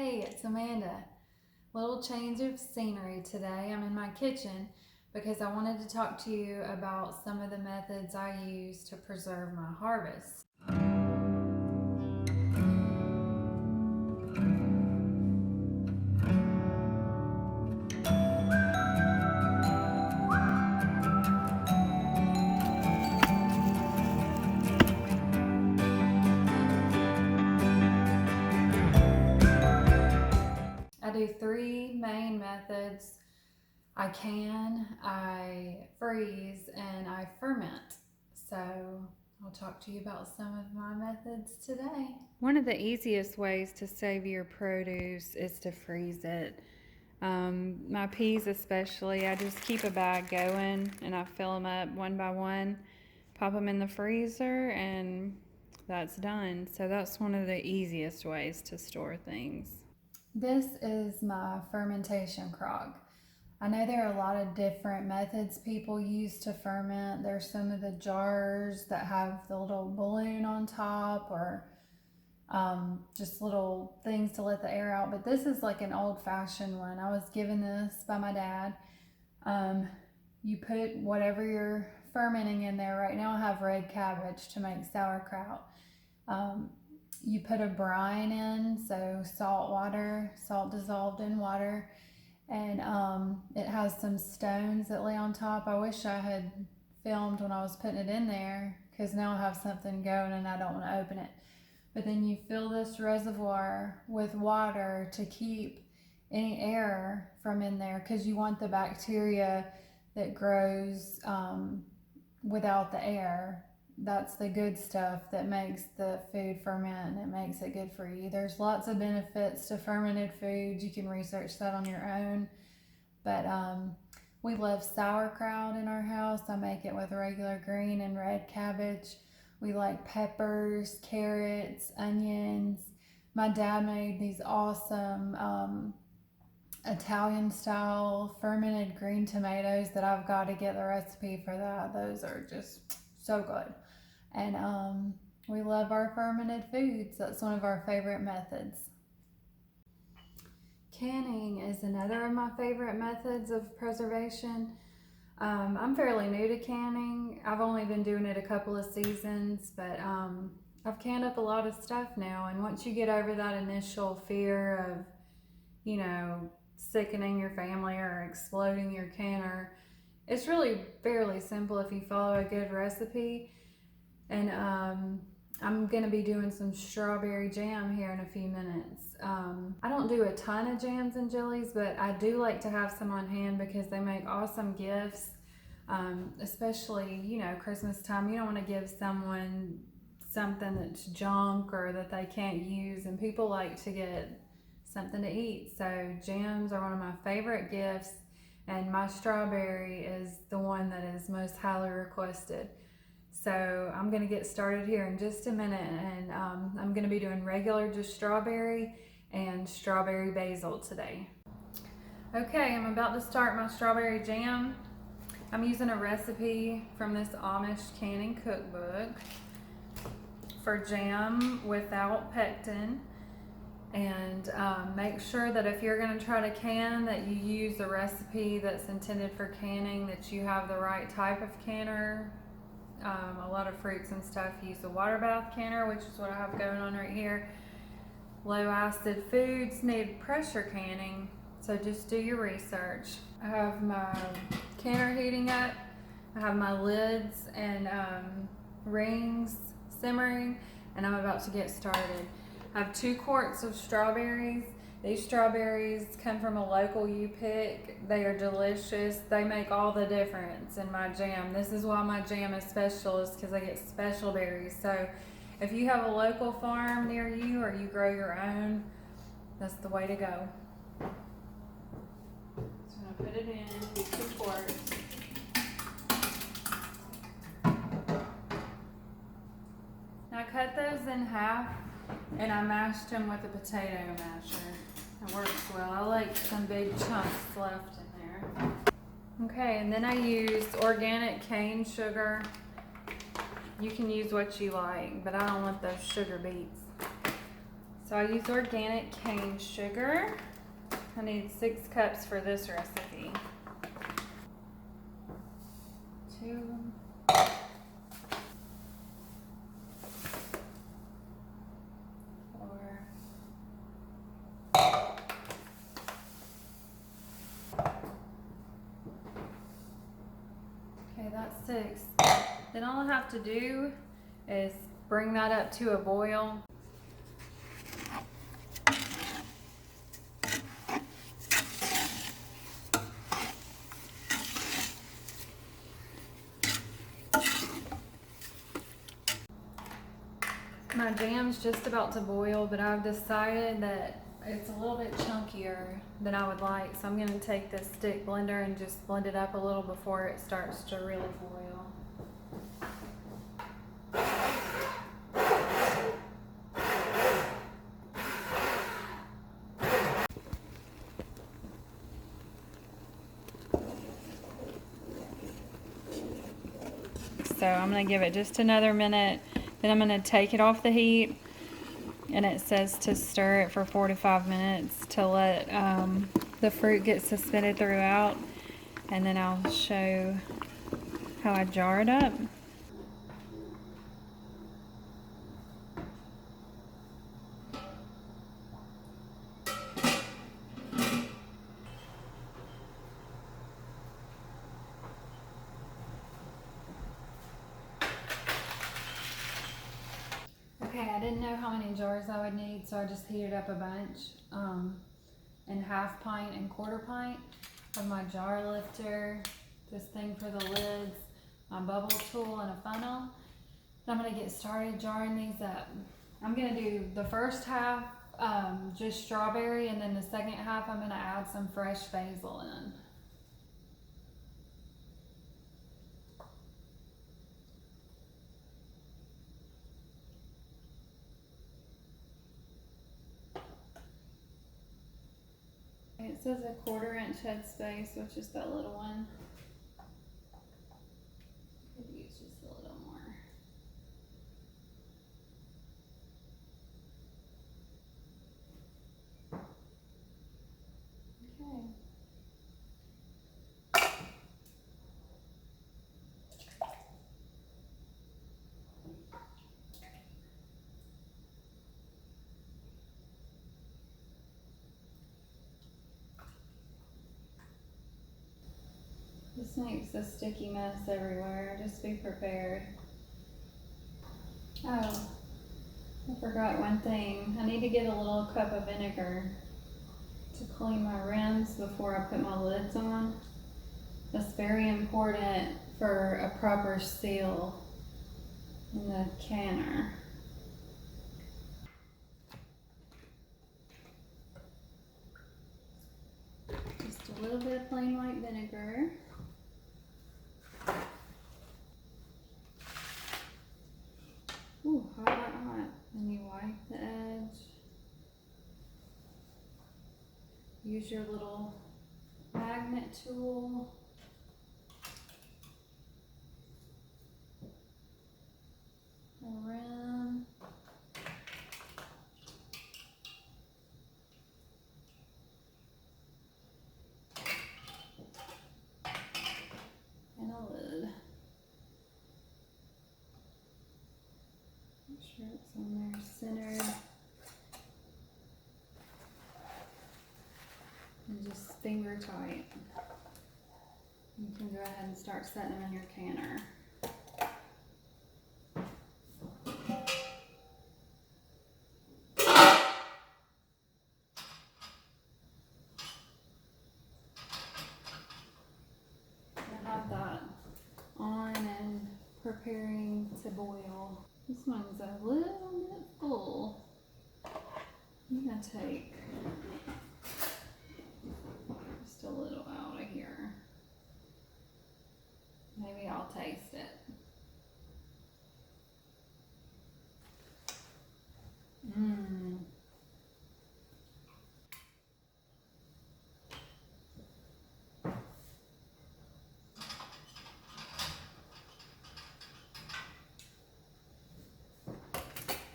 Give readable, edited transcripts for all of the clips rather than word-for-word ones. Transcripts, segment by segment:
Hey, it's Amanda. Little change of scenery today. I'm in my kitchen because I wanted to talk to you about some of the methods I use to preserve my harvest. I do three main methods. I freeze, and I ferment. So I'll talk to you about some of my methods today. One of the easiest ways to save your produce is to freeze it. My peas especially, I just keep a bag going and I fill them up one by one, pop them in the freezer, and that's done. So that's one of the easiest ways to store things. This is my fermentation crock. I know there are a lot of different methods people use to ferment. There's some of the jars that have the little balloon on top, or just little things to let the air out. But this is like an old-fashioned one. I was given this by my dad. You put whatever you're fermenting in there. Right now I have red cabbage to make sauerkraut. You put a brine in, so salt dissolved in water, and it has some stones that lay on top. I wish I had filmed when I was putting it in there, because now I have something going and I don't want to open it. But then you fill this reservoir with water to keep any air from in there, because you want the bacteria that grows without the air. That's the good stuff that makes the food ferment, and it makes it good for you. There's lots of benefits to fermented foods. You can research that on your own. But we love sauerkraut in our house. I make it with regular green and red cabbage. We like peppers, carrots, onions. My dad made these awesome Italian style fermented green tomatoes that I've got to get the recipe for that. Those are just so good. And we love our fermented foods. That's one of our favorite methods. Canning is another of my favorite methods of preservation. I'm fairly new to canning. I've only been doing it a couple of seasons, but I've canned up a lot of stuff now. And once you get over that initial fear of, sickening your family or exploding your canner, it's really fairly simple if you follow a good recipe. And I'm gonna be doing some strawberry jam here in a few minutes. I don't do a ton of jams and jellies, but I do like to have some on hand because they make awesome gifts. Especially, Christmas time. You don't want to give someone something that's junk or that they can't use, and people like to get something to eat. So jams are one of my favorite gifts, and my strawberry is the one that is most highly requested. So I'm going to get started here in just a minute, and I'm going to be doing regular just strawberry and strawberry basil today. Okay, I'm about to start my strawberry jam. I'm using a recipe from this Amish canning cookbook for jam without pectin. And make sure that if you're going to try to can, that you use a recipe that's intended for canning, that you have the right type of canner. A lot of fruits and stuff use a water bath canner, which is what I have going on right here. Low acid foods need pressure canning, so just do your research. I have my canner heating up. I have my lids and rings simmering, and I'm about to get started. I have 2 quarts of strawberries. These strawberries come from a local U-Pick. They are delicious. They make all the difference in my jam. This is why my jam is special, is because I get special berries. So if you have a local farm near you or you grow your own, that's the way to go. So I'm gonna put it in 2 quarts. Now I cut those in half, and I mashed them with a potato masher. It works well. I like some big chunks left in there. Okay, and then I used organic cane sugar. You can use what you like, but I don't want those sugar beets. So I use organic cane sugar. I need 6 cups for this recipe. 2. 4. Okay, that's 6. Then all I have to do is bring that up to a boil. My jam's just about to boil, but I've decided that it's a little bit chunkier than I would like, so I'm going to take this stick blender and just blend it up a little before it starts to really boil. So I'm going to give it just another minute, then I'm going to take it off the heat, and it says to stir it for 4 to 5 minutes to let the fruit get suspended throughout, and then I'll show how I jar it up. Okay, I didn't know how many jars I would need, so I just heated up a bunch, and 1/2 pint and 1/4 pint of my jar lifter, this thing for the lids, my bubble tool, and a funnel. I'm gonna get started jarring these up. I'm gonna do the first half just strawberry, and then the second half I'm gonna add some fresh basil in. It says a 1/4 inch headspace, which is that little one. Could use just a little more. Okay. This makes a sticky mess everywhere. Just be prepared. Oh, I forgot one thing. I need to get a little cup of vinegar to clean my rims before I put my lids on. That's very important for a proper seal in the canner. Just a little bit of plain white vinegar. Ooh, hot, hot, hot. Then you wipe the edge. Use your little magnet tool. A rim. And a lid. Make sure it's on there centered. And just finger tight. You can go ahead and start setting them in your canner. I have that on and preparing to boil. This one's a little bit full. I'm gonna take just a little out of here. Maybe I'll taste it.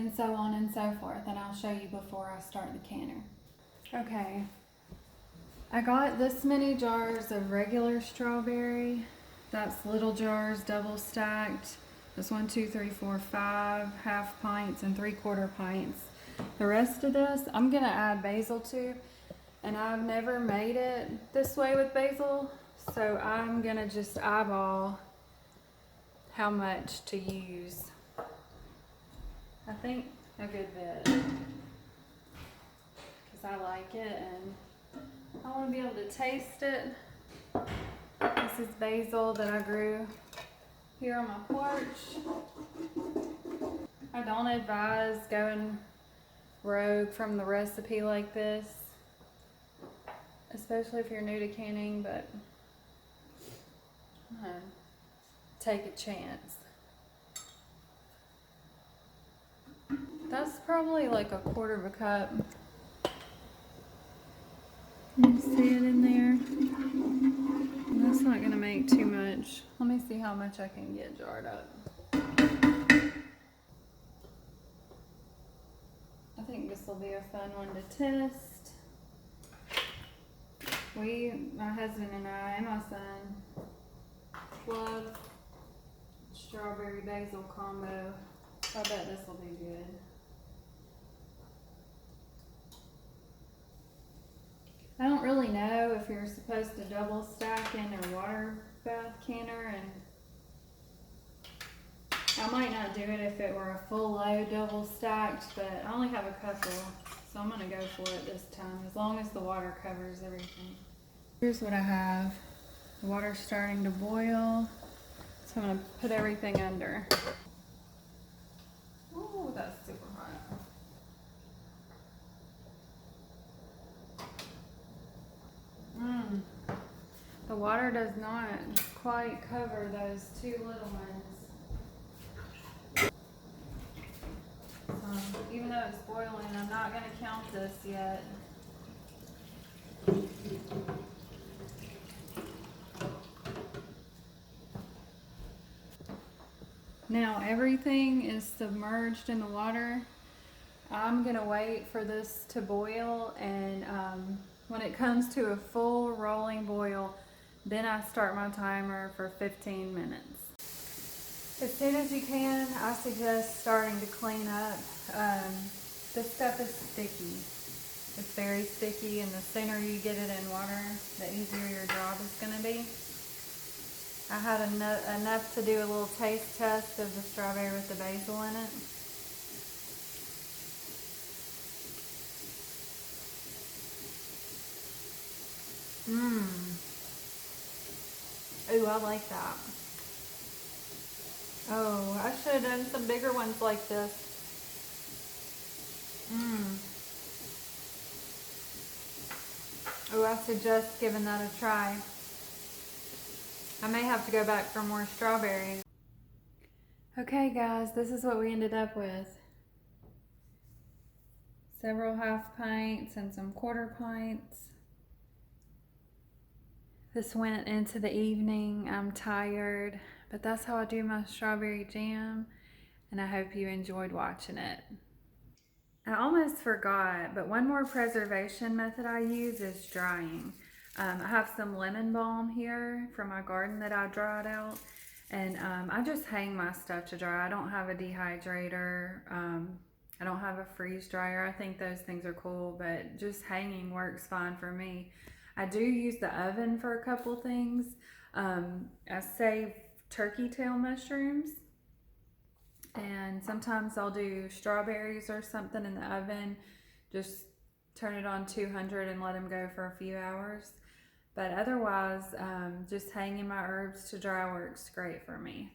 and so on and so forth. And I'll show you before I start the canner. Okay, I got this many jars of regular strawberry. That's little jars, double stacked. That's 1, 2, 3, 4, 5 half pints and 3/4 pints. The rest of this, I'm gonna add basil to, and I've never made it this way with basil, so I'm gonna just eyeball how much to use. I think a good bit, because I like it and I want to be able to taste it. This is basil that I grew here on my porch. I don't advise going rogue from the recipe like this, especially if you're new to canning, but I'm gonna take a chance. That's probably like 1/4 cup. You see it in there? And that's not gonna make too much. Let me see how much I can get jarred up. I think this will be a fun one to test. My husband and I, and my son, love strawberry basil combo. I bet this will be good. I don't really know if you're supposed to double stack in a water bath canner, and I might not do it if it were a full load double stacked, but I only have a couple, so I'm gonna go for it this time, as long as the water covers everything. Here's what I have. The water's starting to boil, so I'm gonna put everything under. Oh, that's super hot. The water does not quite cover those 2 little ones. Even though it's boiling, I'm not going to count this yet. Now everything is submerged in the water. I'm going to wait for this to boil, and when it comes to a full rolling boil, then I start my timer for 15 minutes. As soon as you can, I suggest starting to clean up. This stuff is sticky. It's very sticky, and the sooner you get it in water, the easier your job is going to be. I had enough to do a little taste test of the strawberry with the basil in it. Ooh, I like that. Oh, I should have done some bigger ones like this. Oh, I suggest giving that a try. I may have to go back for more strawberries. Okay guys, this is what we ended up with. Several half pints and some 1/4 pints. This went into the evening. I'm tired, but that's how I do my strawberry jam, and I hope you enjoyed watching it. I almost forgot, but one more preservation method I use is drying. I have some lemon balm here from my garden that I dried out, and I just hang my stuff to dry. I don't have a dehydrator. I don't have a freeze dryer. I think those things are cool, but just hanging works fine for me. I do use the oven for a couple things. I save turkey tail mushrooms, and sometimes I'll do strawberries or something in the oven. Just turn it on 200 and let them go for a few hours. But otherwise, just hanging my herbs to dry works great for me.